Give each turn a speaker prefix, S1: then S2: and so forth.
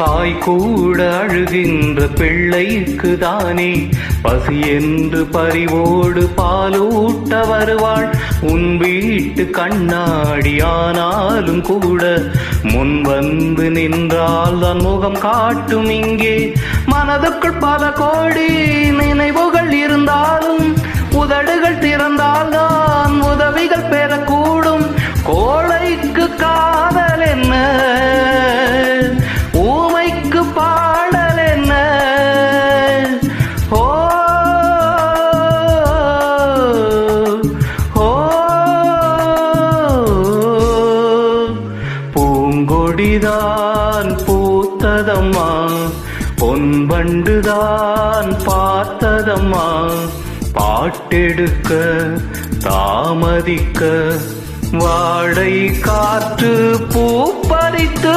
S1: தாய் கூட அழுகின்ற பிள்ளைக்கு தானே பசி என்று பறிவோடு பாலூட்ட வருவாள். உன் வீட்டு கண்ணாடி ஆனாலும் கூட முன் வந்து நின்றால் தான் முகம் காட்டும். இங்கே மனதுக்குள் பல கோடி நினைவுகள் இருந்தாலும் உதடுகள் திறந்தால் தான் உதவிகள் பெறக்கூடும். கோழைக்கு காதல் என்ன, ஊமைக்கு பாடல் என்ன? ஓ ஓ பூங்கொடிதான் பூத்ததம்மா, பொன்வண்டுதான் பார்த்ததம்மா. பாட்டெடுக்க தாமதிக்க வாடை காற்று பூ பறித்து